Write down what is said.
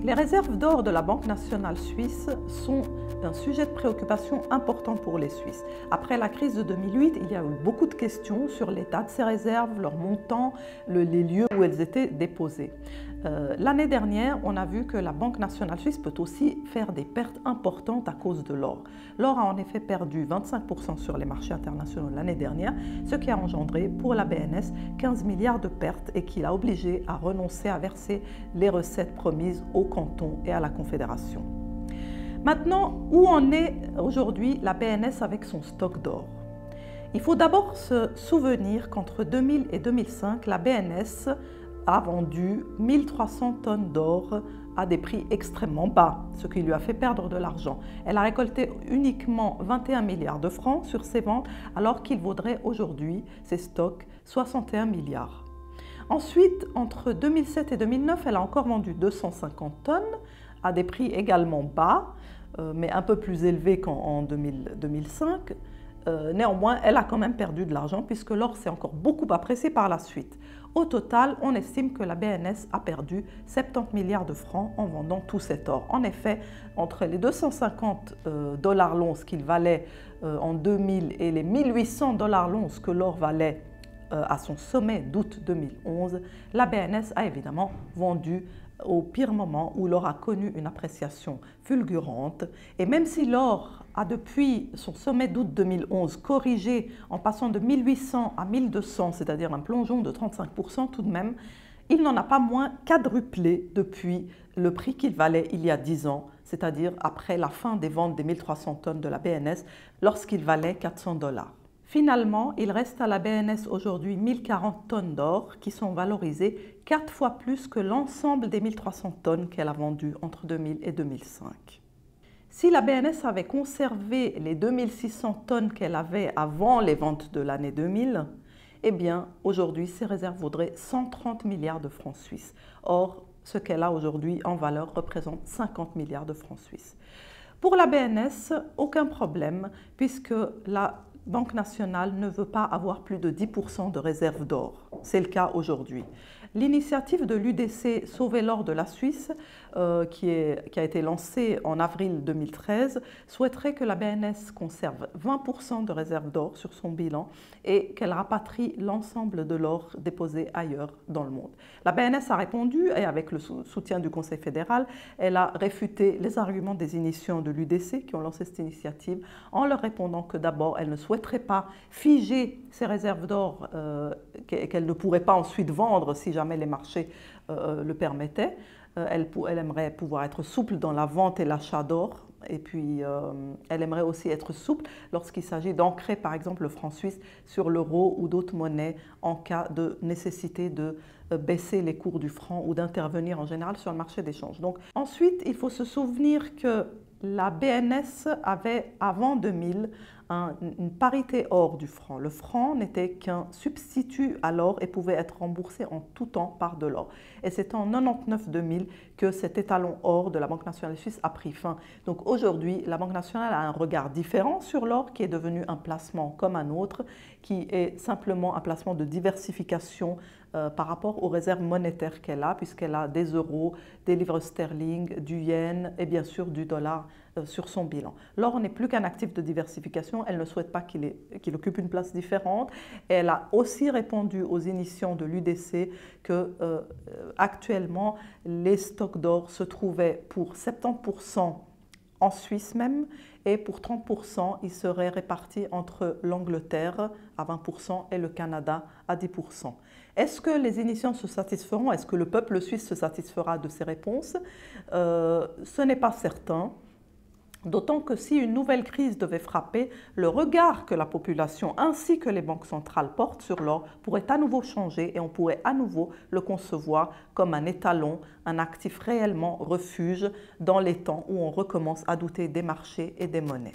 Les réserves d'or de la Banque nationale suisse sont un sujet de préoccupation important pour les Suisses. Après la crise de 2008, il y a eu beaucoup de questions sur l'état de ces réserves, leur montant, les lieux où elles étaient déposées. L'année dernière, on a vu que la Banque nationale suisse peut aussi faire des pertes importantes à cause de l'or. L'or a en effet perdu 25% sur les marchés internationaux l'année dernière, ce qui a engendré pour la BNS 15 milliards de pertes et qui l'a obligé à renoncer à verser les recettes promises au canton et à la Confédération. Maintenant, où en est aujourd'hui la BNS avec son stock d'or? Il faut d'abord se souvenir qu'entre 2000 et 2005, la BNS a vendu 1300 tonnes d'or à des prix extrêmement bas, ce qui lui a fait perdre de l'argent. Elle a récolté uniquement 21 milliards de francs sur ses ventes, alors qu'il vaudrait aujourd'hui, ses stocks, 61 milliards. Ensuite, entre 2007 et 2009, elle a encore vendu 250 tonnes à des prix également bas, mais un peu plus élevés qu'en 2005. Néanmoins, elle a quand même perdu de l'argent puisque l'or s'est encore beaucoup apprécié par la suite. Au total, on estime que la BNS a perdu 70 milliards de francs en vendant tout cet or. En effet, entre les 250 $ l'once qu'il valait en 2000 et les 1800 $ l'once que l'or valait à son sommet d'août 2011, la BNS a évidemment vendu au pire moment où l'or a connu une appréciation fulgurante. Et même si l'or a depuis son sommet d'août 2011 corrigé en passant de 1800 à 1200, c'est-à-dire un plongeon de 35% tout de même, il n'en a pas moins quadruplé depuis le prix qu'il valait il y a 10 ans, c'est-à-dire après la fin des ventes des 1300 tonnes de la BNS lorsqu'il valait 400 $. Finalement, il reste à la BNS aujourd'hui 1040 tonnes d'or qui sont valorisées 4 fois plus que l'ensemble des 1300 tonnes qu'elle a vendues entre 2000 et 2005. Si la BNS avait conservé les 2600 tonnes qu'elle avait avant les ventes de l'année 2000, eh bien, aujourd'hui, ses réserves vaudraient 130 milliards de francs suisses. Or, ce qu'elle a aujourd'hui en valeur représente 50 milliards de francs suisses. Pour la BNS, aucun problème, puisque la Banque nationale ne veut pas avoir plus de 10% de réserve d'or. C'est le cas aujourd'hui. L'initiative de l'UDC Sauver l'or de la Suisse, qui a été lancée en avril 2013, souhaiterait que la BNS conserve 20% de réserve d'or sur son bilan et qu'elle rapatrie l'ensemble de l'or déposé ailleurs dans le monde. La BNS a répondu et avec le soutien du Conseil fédéral, elle a réfuté les arguments des initiants de l'UDC qui ont lancé cette initiative en leur répondant que d'abord, elle ne souhaiterait pas figer ces réserves d'or qu'elle ne pourrait pas ensuite vendre si jamais les marchés le permettaient. Elle aimerait pouvoir être souple dans la vente et l'achat d'or. Et puis, elle aimerait aussi être souple lorsqu'il s'agit d'ancrer, par exemple, le franc suisse sur l'euro ou d'autres monnaies en cas de nécessité de baisser les cours du franc ou d'intervenir en général sur le marché d'échange. Donc, ensuite, il faut se souvenir que la BNS avait, avant 2000, une parité or du franc. Le franc n'était qu'un substitut à l'or et pouvait être remboursé en tout temps par de l'or. Et c'est en 99-2000 que cet étalon or de la Banque nationale suisse a pris fin. Donc aujourd'hui, la Banque nationale a un regard différent sur l'or qui est devenu un placement comme un autre, qui est simplement un placement de diversification par rapport aux réserves monétaires qu'elle a, puisqu'elle a des euros, des livres sterling, du yen et bien sûr du dollar sur son bilan. L'or n'est plus qu'un actif de diversification, elle ne souhaite pas qu'il occupe une place différente. Elle a aussi répondu aux initiants de l'UDC que actuellement les stocks d'or se trouvaient pour 70% en Suisse même, et pour 30%, ils seraient répartis entre l'Angleterre à 20% et le Canada à 10%. Est-ce que les initiants se satisferont? Est-ce que le peuple suisse se satisfera de ces réponses? Ce n'est pas certain. D'autant que si une nouvelle crise devait frapper, le regard que la population ainsi que les banques centrales portent sur l'or pourrait à nouveau changer et on pourrait à nouveau le concevoir comme un étalon, un actif réellement refuge dans les temps où on recommence à douter des marchés et des monnaies.